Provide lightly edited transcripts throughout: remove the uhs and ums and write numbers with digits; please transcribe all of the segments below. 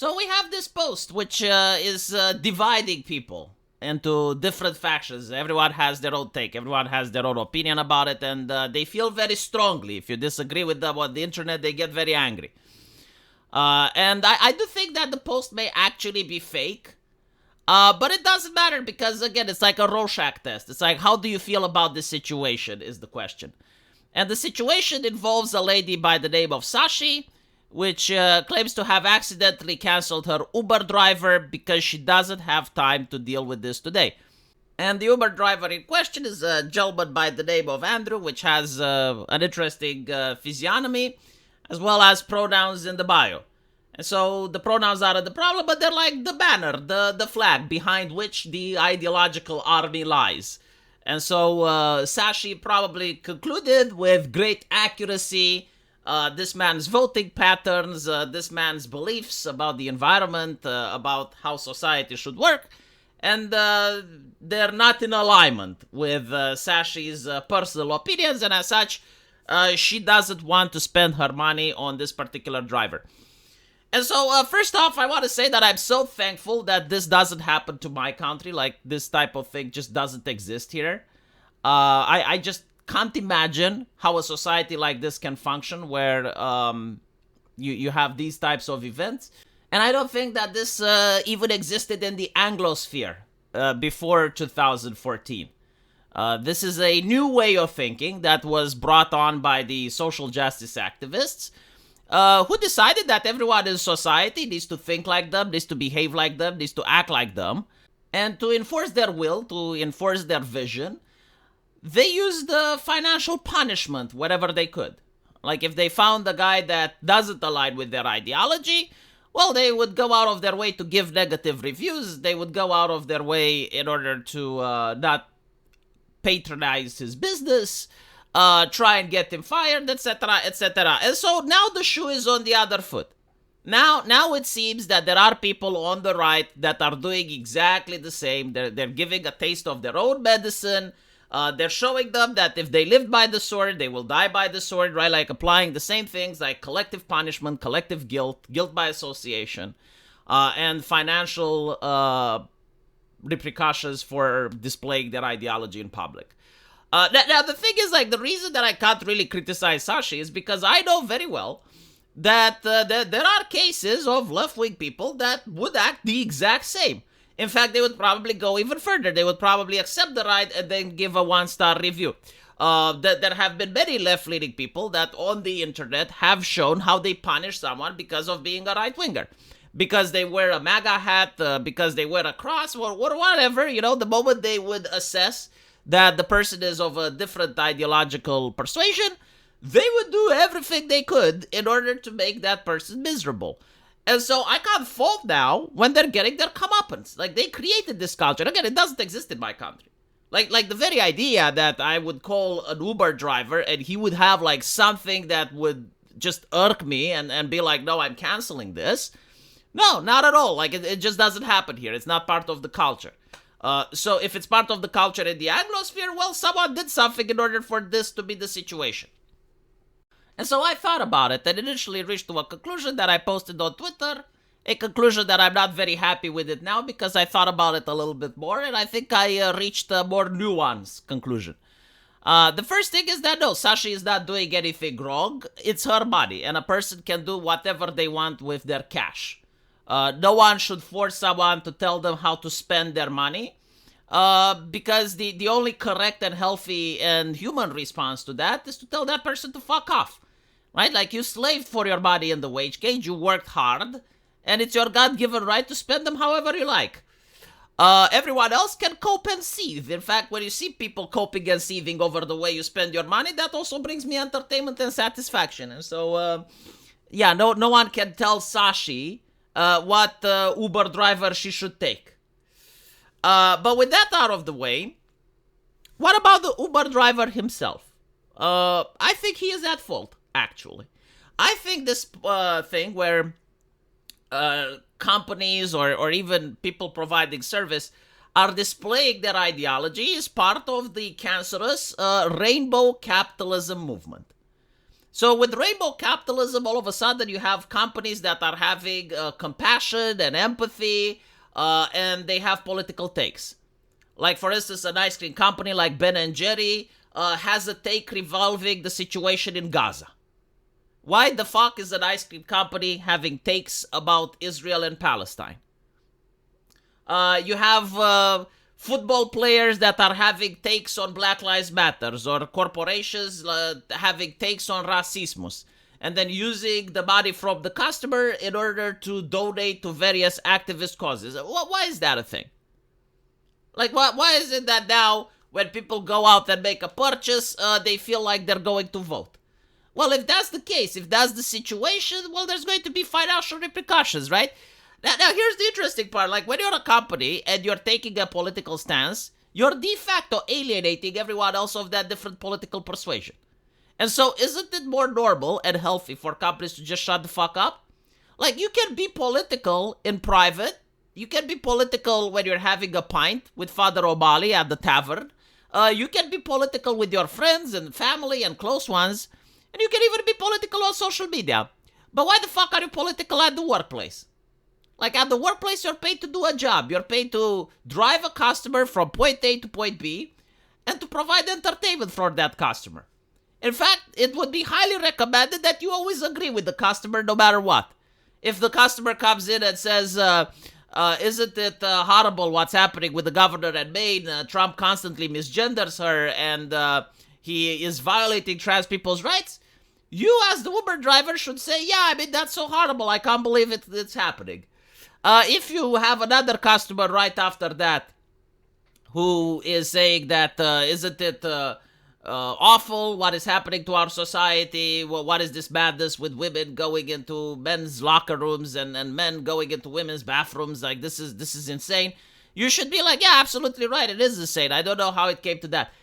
So we have this post which is dividing people into different factions. Everyone has their own take. Everyone has their own opinion about it, and they feel very strongly. If you disagree with them on the internet, they get very angry. And I do think that the post may actually be fake. But it doesn't matter because, again, it's like a Rorschach test. It's like, how do you feel about this situation is the question. And the situation involves a lady by the name of Sashi, which claims to have accidentally canceled her Uber driver because she doesn't have time to deal with this today. And the Uber driver in question is a gentleman by the name of Andrew, which has an interesting physiognomy, as well as pronouns in the bio. And so the pronouns aren't the problem, but they're like the banner, the flag behind which the ideological army lies. And so Sashi probably concluded with great accuracy this man's voting patterns, this man's beliefs about the environment, about how society should work, and they're not in alignment with Sashi's personal opinions, and as such, she doesn't want to spend her money on this particular driver. And so, first off, I want to say that I'm so thankful that this doesn't happen to my country. Like, this type of thing just doesn't exist here. I just can't imagine how a society like this can function where you have these types of events. And I don't think that this even existed in the Anglosphere before 2014. This is a new way of thinking that was brought on by the social justice activists who decided that everyone in society needs to think like them, needs to behave like them, needs to act like them. And to enforce their will, to enforce their vision, they used financial punishment wherever they could. Like if they found a guy that doesn't align with their ideology, well, they would go out of their way to give negative reviews. They would go out of their way in order to not patronize his business, try and get him fired, etc., etc. And so now the shoe is on the other foot. Now it seems that there are people on the right that are doing exactly the same. They're giving a taste of their own medicine. They're showing them that if they live by the sword, they will die by the sword, right? Like applying the same things like collective punishment, collective guilt, guilt by association, and financial repercussions for displaying their ideology in public. Now, the thing is, like, the reason that I can't really criticize Sashi is because I know very well that there are cases of left-wing people that would act the exact same. In fact, they would probably go even further. They would probably accept the right and then give a one-star review. There have been many left-leaning people that on the internet have shown how they punish someone because of being a right-winger. Because they wear a MAGA hat, because they wear a cross, or whatever, you know, the moment they would assess that the person is of a different ideological persuasion, they would do everything they could in order to make that person miserable. And so I can't fault now when they're getting their comeuppance. Like, they created this culture. Again, it doesn't exist in my country. Like the very idea that I would call an Uber driver and he would have, like, something that would just irk me and be like, no, I'm canceling this. No, not at all. Like, it just doesn't happen here. It's not part of the culture. So if it's part of the culture in the Anglosphere, well, someone did something in order for this to be the situation. And so I thought about it and initially reached to a conclusion that I posted on Twitter, a conclusion that I'm not very happy with it now because I thought about it a little bit more and I think I reached a more nuanced conclusion. The first thing is that no, Sashi is not doing anything wrong. It's her money and a person can do whatever they want with their cash. No one should force someone to tell them how to spend their money. Because the only correct and healthy and human response to that is to tell that person to fuck off. Right? Like, you slaved for your money in the wage cage, you worked hard, and it's your God-given right to spend them however you like. Everyone else can cope and seethe. In fact, when you see people coping and seething over the way you spend your money, that also brings me entertainment and satisfaction. And so, yeah, no one can tell Sashi what Uber driver she should take. But with that out of the way, what about the Uber driver himself? I think he is at fault, actually. I think this thing where companies or even people providing service are displaying their ideology is part of the cancerous rainbow capitalism movement. So with rainbow capitalism, all of a sudden you have companies that are having compassion and empathy, and they have political takes. Like, for instance, an ice cream company like Ben and Jerry has a take revolving the situation in Gaza. Why the fuck is an ice cream company having takes about Israel and Palestine? You have football players that are having takes on Black Lives Matters, or corporations having takes on racismus, and then using the money from the customer in order to donate to various activist causes. Why is that a thing? Like, why is it that now when people go out and make a purchase, they feel like they're going to vote? Well, if that's the case, if that's the situation, well, there's going to be financial repercussions, right? Now, here's the interesting part. Like, when you're a company and you're taking a political stance, you're de facto alienating everyone else of that different political persuasion. And so, isn't it more normal and healthy for companies to just shut the fuck up? Like, you can be political in private. You can be political when you're having a pint with Father O'Malley at the tavern. You can be political with your friends and family and close ones. And you can even be political on social media. But why the fuck are you political at the workplace? Like, at the workplace, you're paid to do a job. You're paid to drive a customer from point A to point B and to provide entertainment for that customer. In fact, it would be highly recommended that you always agree with the customer no matter what. If the customer comes in and says, isn't it horrible what's happening with the governor in Maine? Trump constantly misgenders her and he is violating trans people's rights. You, as the Uber driver, should say, yeah, I mean, that's so horrible. I can't believe it's happening. If you have another customer right after that who is saying that, isn't it awful what is happening to our society? Well, what is this madness with women going into men's locker rooms and men going into women's bathrooms? Like, this is insane. You should be like, yeah, absolutely right. It is insane. I don't know how it came to that.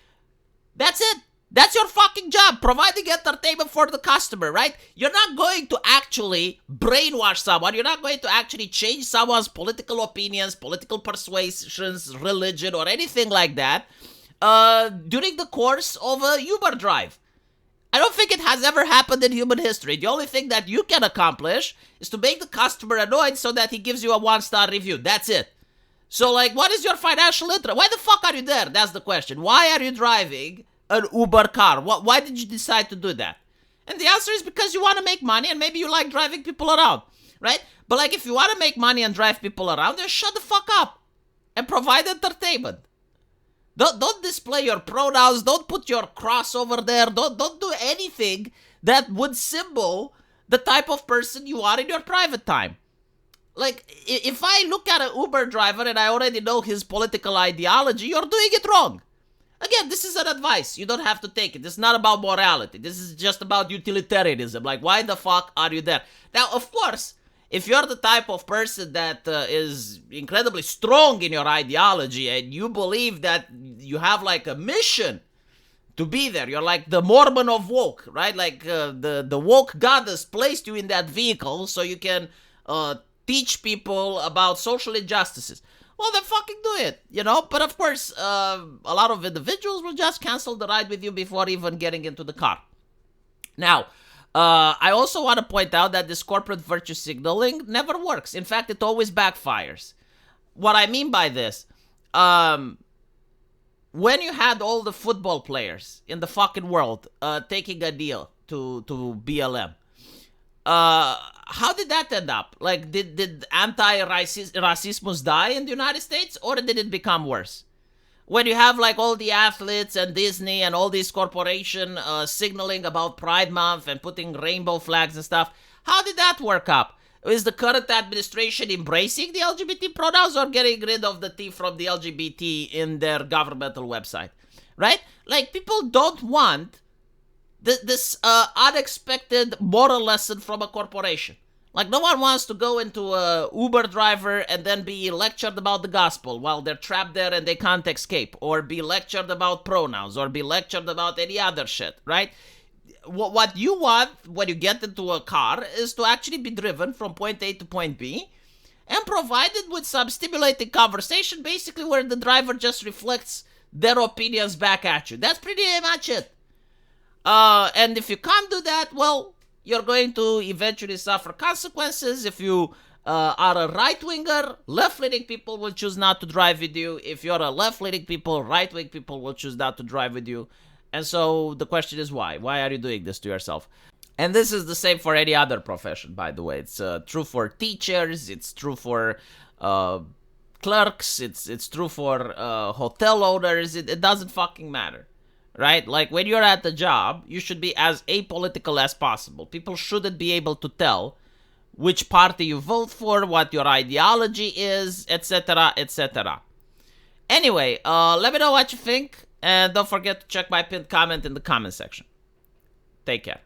That's it. That's your fucking job, providing entertainment for the customer, right? You're not going to actually brainwash someone. You're not going to actually change someone's political opinions, political persuasions, religion, or anything like that during the course of a Uber drive. I don't think it has ever happened in human history. The only thing that you can accomplish is to make the customer annoyed so that he gives you a 1-star review. That's it. So, like, what is your financial interest? Why the fuck are you there? That's the question. Why are you driving an Uber car? Why did you decide to do that? And the answer is because you want to make money and maybe you like driving people around, right? But like, if you want to make money and drive people around, then shut the fuck up and provide entertainment. Don't display your pronouns. Don't put your cross over there. Don't do anything that would symbol the type of person you are in your private time. Like, if I look at an Uber driver and I already know his political ideology, you're doing it wrong. Again, this is an advice. You don't have to take it. This is not about morality. This is just about utilitarianism. Like, why the fuck are you there? Now, of course, if you're the type of person that is incredibly strong in your ideology and you believe that you have like a mission to be there, you're like the Mormon of woke, right? Like the woke goddess placed you in that vehicle so you can teach people about social injustices. Well, then fucking do it, you know? But of course, a lot of individuals will just cancel the ride with you before even getting into the car. Now, I also want to point out that this corporate virtue signaling never works. In fact, it always backfires. What I mean by this, when you had all the football players in the fucking world taking a deal to BLM, how did that end up? Like, did anti-racismus die in the United States, or did it become worse? When you have like all the athletes and Disney and all these corporations signaling about Pride Month and putting rainbow flags and stuff, how did that work up? Is the current administration embracing the LGBT pronouns or getting rid of the T from the LGBT in their governmental website? Right? Like, people don't want this unexpected moral lesson from a corporation. Like, no one wants to go into a Uber driver and then be lectured about the gospel while they're trapped there and they can't escape, or be lectured about pronouns, or be lectured about any other shit, right? What you want when you get into a car is to actually be driven from point A to point B and provided with some stimulating conversation, basically where the driver just reflects their opinions back at you. That's pretty much it. And if you can't do that, well, you're going to eventually suffer consequences. If you are a right-winger, left-leaning people will choose not to drive with you. If you're a left-leaning people, right-wing people will choose not to drive with you. And so the question is why? Why are you doing this to yourself? And this is the same for any other profession, by the way. It's true for teachers. It's true for clerks. It's true for hotel owners. It doesn't fucking matter, right? Like, when you're at the job, you should be as apolitical as possible. People shouldn't be able to tell which party you vote for, what your ideology is, etc., etc. Anyway, let me know what you think, and don't forget to check my pinned comment in the comment section. Take care.